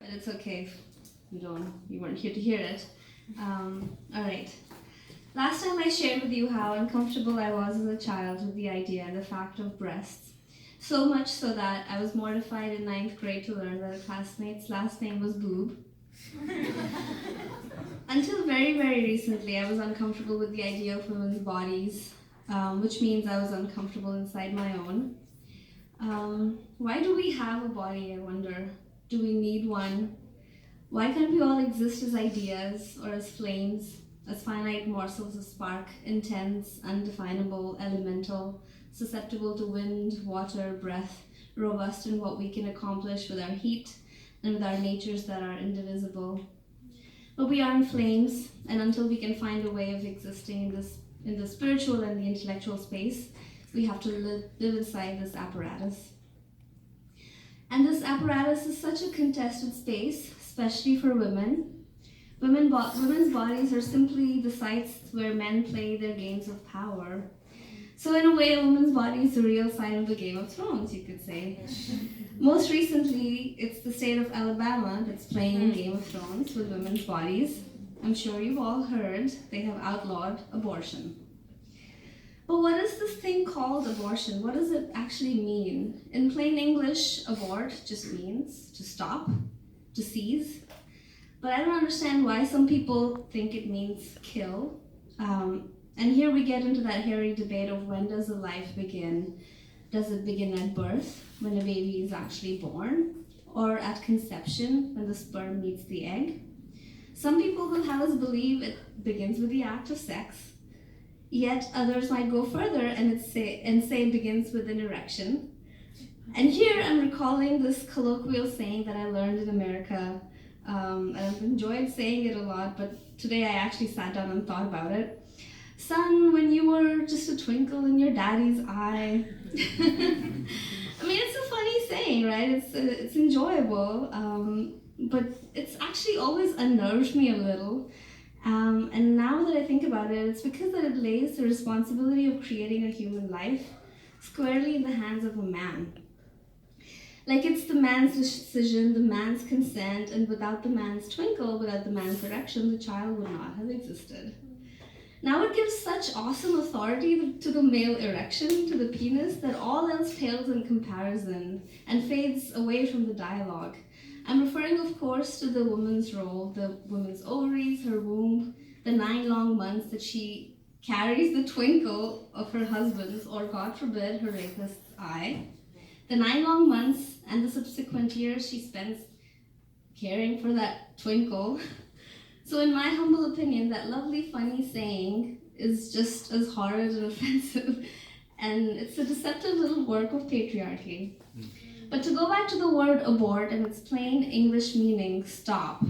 but it's okay if you weren't here to hear it. All right. Last time I shared with you how uncomfortable I was as a child with the idea and the fact of breasts. So much so that I was mortified in ninth grade to learn that a classmate's last name was Boob. Until very, very recently, I was uncomfortable with the idea of women's bodies, which means I was uncomfortable inside my own. Why do we have a body, I wonder? Do we need one? Why can't we all exist as ideas or as flames, as finite morsels of spark, intense, undefinable, elemental, susceptible to wind, water, breath, robust in what we can accomplish with our heat and with our natures that are indivisible? But we are in flames, and until we can find a way of existing in the spiritual and the intellectual space, we have to live inside this apparatus. And this apparatus is such a contested space, especially for women. Women's bodies are simply the sites where men play their games of power. So in a way, a woman's body is the real side of the Game of Thrones, you could say. Most recently, it's the state of Alabama that's playing Game of Thrones with women's bodies. I'm sure you've all heard they have outlawed abortion. But what is this thing called abortion? What does it actually mean? In plain English, abort just means to stop, to cease. But I don't understand why some people think it means kill. And here we get into that hairy debate of when does a life begin? Does it begin at birth, when a baby is actually born? Or at conception, when the sperm meets the egg? Some people will have us believe it begins with the act of sex, yet others might go further and say it begins with an erection. And here I'm recalling this colloquial saying that I learned in America. And I've enjoyed saying it a lot, but today I actually sat down and thought about it. Son, when you were just a twinkle in your daddy's eye. I mean, it's a funny saying, right? It's enjoyable, but it's actually always unnerved me a little. And now that I think about it, it's because that it lays the responsibility of creating a human life squarely in the hands of a man. Like it's the man's decision, the man's consent, and without the man's twinkle, without the man's erection, the child would not have existed. Now it gives such awesome authority to the male erection, to the penis, that all else pales in comparison and fades away from the dialogue. I'm referring, of course, to the woman's role, the woman's ovaries, her womb, the 9 long months that she carries the twinkle of her husband's, or God forbid, her rapist's eye. The 9 long months and the subsequent years she spends caring for that twinkle. So in my humble opinion, that lovely, funny saying is just as horrid and offensive, and it's a deceptive little work of patriarchy. But to go back to the word abort and its plain English meaning, stop.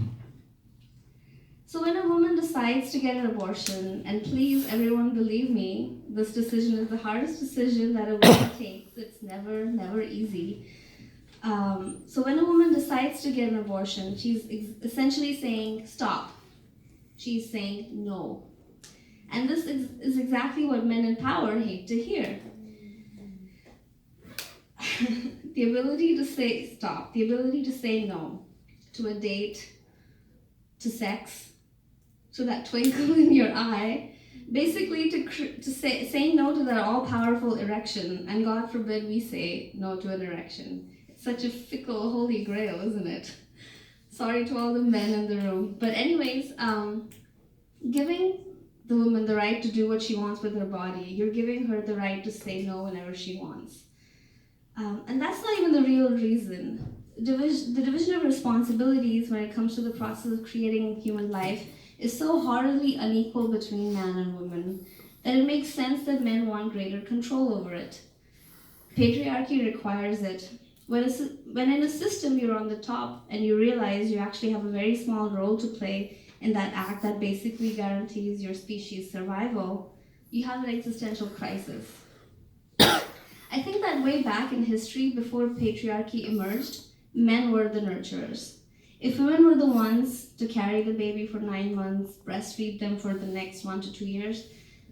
So when a woman decides to get an abortion, and please everyone believe me, this decision is the hardest decision that a woman takes. It's never easy. So when a woman decides to get an abortion, she's essentially saying stop. She's saying no. And this is exactly what men in power hate to hear. The ability to say stop, the ability to say no to a date, to sex, to that twinkle in your eye, basically to say no to that all-powerful erection, and God forbid we say no to an erection. It's such a fickle holy grail, isn't it? Sorry to all the men in the room. But anyways, giving the woman the right to do what she wants with her body, you're giving her the right to say no whenever she wants. And that's not even the real reason. The division of responsibilities when it comes to the process of creating human life is so horribly unequal between man and woman that it makes sense that men want greater control over it. Patriarchy requires it. When in a system you're on the top and you realize you actually have a very small role to play in that act that basically guarantees your species' survival, you have an existential crisis. I think that way back in history, before patriarchy emerged, men were the nurturers. If women were the ones to carry the baby for 9 months, breastfeed them for the next 1 to 2 years,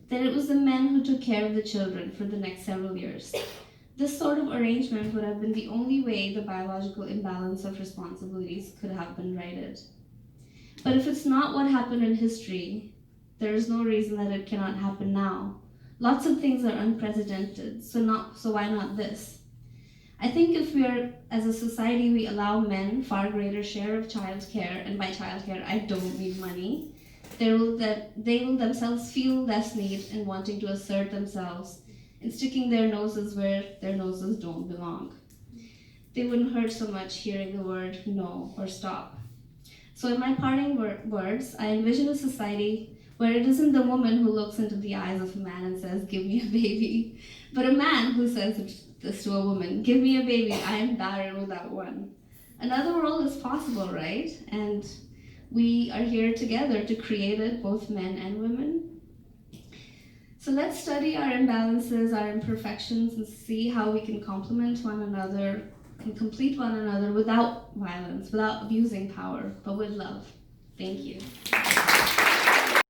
then it was the men who took care of the children for the next several years. This sort of arrangement would have been the only way the biological imbalance of responsibilities could have been righted. But if it's not what happened in history, there is no reason that it cannot happen now. Lots of things are unprecedented, so why not this? I think if as a society, we allow men far greater share of childcare, and by childcare I don't mean money, they will themselves feel less need in wanting to assert themselves and sticking their noses where their noses don't belong. They wouldn't hurt so much hearing the word no or stop. So in my parting words, I envision a society where it isn't the woman who looks into the eyes of a man and says, "Give me a baby," but a man who says this to a woman, "Give me a baby, I am barren without one." Another world is possible, right? And we are here together to create it, both men and women. So let's study our imbalances, our imperfections, and see how we can complement one another and complete one another without violence, without abusing power, but with love. Thank you.